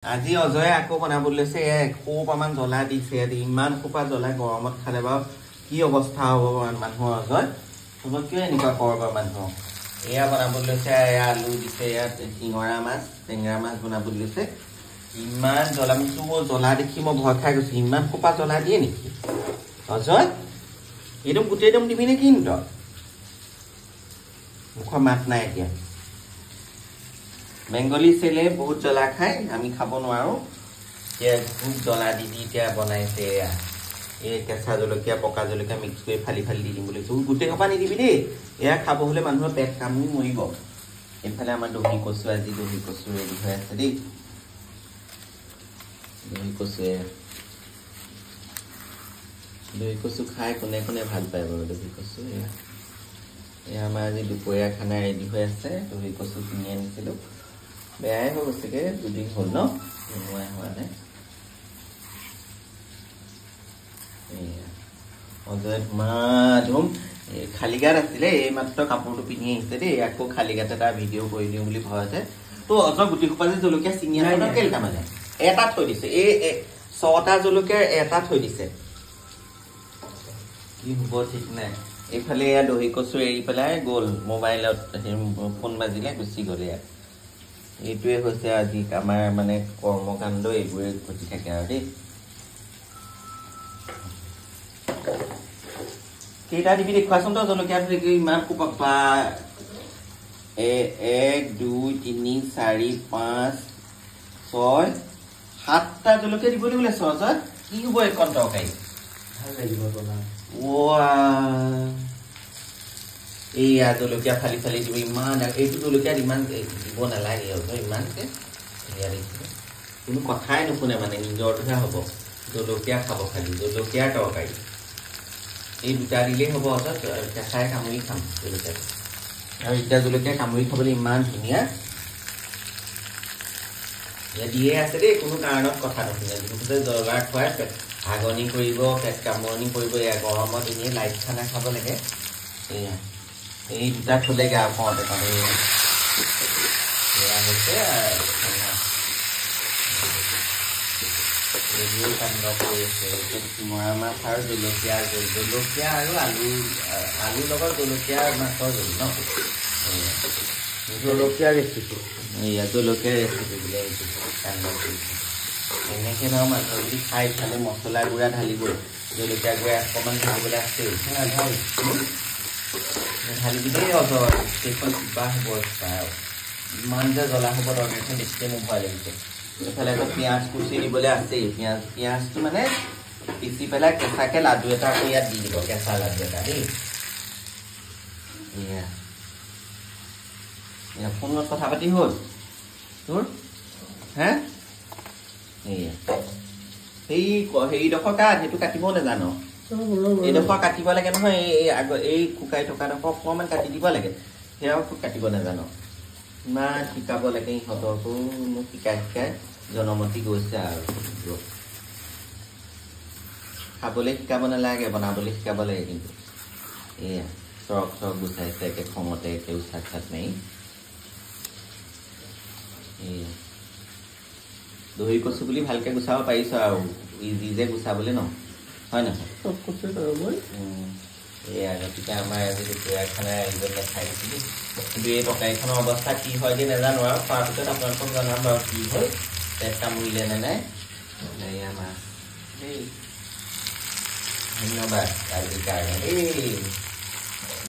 আজি অজয়ে আকৌ বনাবলৈ লৈছে এসোপামান জ্বলা দিছে ইমান সোপা জ্বলা গৰমত খালে বাৰু কি অৱস্থা হ'ব মানুহৰ অজয় তোমাক কিয় এনেকুৱা কৰবা মানুহ এয়া বনাবলৈ লৈছে এয়া আলু দিছে ইয়াত চিঙৰা মাছ টেঙৰা মাছ বনাবলৈ লৈছে ইমান জ্বলা মোৰ জ্বলা দেখি মই ভয় খাই গৈছো ইমান সোপা জ্বলা দিয়ে নেকি অজয় এইটো গোটেই দম দিবি নেকি তই মুখৰ মাত নাই এতিয়া বেংগলী চেলে বহুত জ্বলা খায় আমি খাব নোৱাৰো এতিয়া খুব জ্বলা দি দি এতিয়া বনাইছে এই কেঁচা জলকীয়া পকা জলকীয়া মিক্স কৰি ফালি ফালি দি দিম বুলি গোটেই সোপা নিদিবি দেই এয়া খাব হলে মানুহৰ পেট কামুৰি মৰিব এইফালে আমাৰ দহি কচু আজি দহি কচু ৰেডি হৈ আছে দেই দহি কচু খাই কোনে কোনে ভাল পায় বাৰু দহি কচু এয়া আমাৰ আজি দুপৰীয়া খানা ৰেডি হৈ আছে দহি কচু কিনি আনিছিলো বেয়াই হৈ গৈছেগে দুদিন হ'ল ন নোহোৱাই হোৱা নাই অজয় ধুম খালী গাত আছিলে এই মাত্ৰ কাপোৰটো পিন্ধি আহিছে দেই আকৌ খালী গাত এটা ভিডিঅ' কৰি দিওঁ বুলি ভয়তে তো অজয় গুটি সোপা যে জলকীয়া চিঙি আনে কেইটা মানে এটা থৈ দিছে এই 6টা জলকীয়াৰ এটা থৈ দিছে কি হ'ব ঠিক নাই এইফালে এয়া দহি কচু এৰি পেলাই গ'ল মোবাইলত ফোন বাজিলে গুচি গ'ল ইয়াত এইটোৱে হৈছে আজি আমাৰ মানে কৰ্মকাণ্ড এইবোৰে ঘটি থাকে আৰু দেই কেইটা দিবি দেখুৱাচোন তই জলকীয়াটো দেখি ইমান কোপা 1 2 3 4 5 6 7টা জলকীয়া দিব লাগিব সহজত কি হ'ব এখন তৰকাৰী ভাল লাগিব বনা এইয়া জলকীয়া ফালি ফালি দিব ইমান এইটো জলকীয়াত ইমান দিব নালাগে ইমানকে কোনো কথাই নুশুনে মানে নিজৰটোহে হ'ব জলকীয়া খাব খালি জলকীয়াৰ তৰকাৰী এই দুটা দিলেই হ'ব কেঁচাই কামুৰি খাম জলকীয়াটো আৰু এতিয়া জলকীয়া কামুৰি খাবলৈ ইমান ধুনীয়া দিয়ে আছে দেই কোনো কাৰণত কথা নুশুনে যিটো জ্বলা খুৱাই হাগনি কৰিব পেট কামুৰণি কৰিব এয়া গৰমত এনেই লাইট খানা খাব লাগে এয়া এই দুটা থলে গা পাওঁতে এয়া হৈছে এইবোৰ কাণ্ড কৰি আছে চিঙৰা মাছ আৰু জলকীয়া আৰু আলুৰ লগত জলকীয়া মাছৰ জোল ন জলকীয়া ৰেচিপি এয়া জলকীয়া ৰেচিপি বোলে এইটো কাণ্ড কৰিছে এনেকৈ ধৰক মানুহ যদি খাই খালে মছলা গুড়া ঢালিবই জলকীয়া গুড়া অকণমান ঢালিবলৈ আছেই ঢালি দিলেই অজয় সেইখন কিবা হ'ব ইমান যে জ্বলা হ'ব তৰকাৰীখন দেখিলে মোৰ ভয় লাগিছে এইফালে আকৌ পিঁয়াজ কুচি দিবলৈ আছেই পিঁয়াজটো মানে পিচি পেলাই কেঁচাকৈ লাডু এটা আকৌ ইয়াত দি দিব কেঁচা লাডু এটা দেই এয়া ফোনত কথা পাতি হ'ল তোৰ হে এয়া সেইডোখৰ কাট সেইটো কাটিবও নাজানো এইডোখৰ কাটিব লাগে নহয় এই শুকাই থকাডোখৰ অকণমান কাটি দিব লাগে সেয়াও কাটিব নাজানো ইমান শিকাব লাগে ইহঁতকো মোক শিকাই জনমতি গৈছে আৰু খাবলৈ শিকাব নালাগে বনাবলৈ শিকাব লাগে কিন্তু এয়া চৰক গুচাইছে একে খঙতে একে উচাত চাত মাৰি এয়া দহি কচু বুলি ভালকে গুচাব পাৰিছ আৰু ইজি যে গুচাবলৈ ন হয় নহয় এয়া গতিকে আমাৰ আজি দুপৰীয়া খানা ৰাইজলৈ খাই দিছিলোঁ কিন্তু এই তৰকাৰীখনৰ অৱস্থা কি হয় যে নাজানো আৰু খোৱাৰ পিছত আপোনালোকক জনাম বাৰু কি হ'ল পেট কামুৰিলে নে নাই এয়া মাছ দেই ধন্যবাদ আজিৰ কাৰণে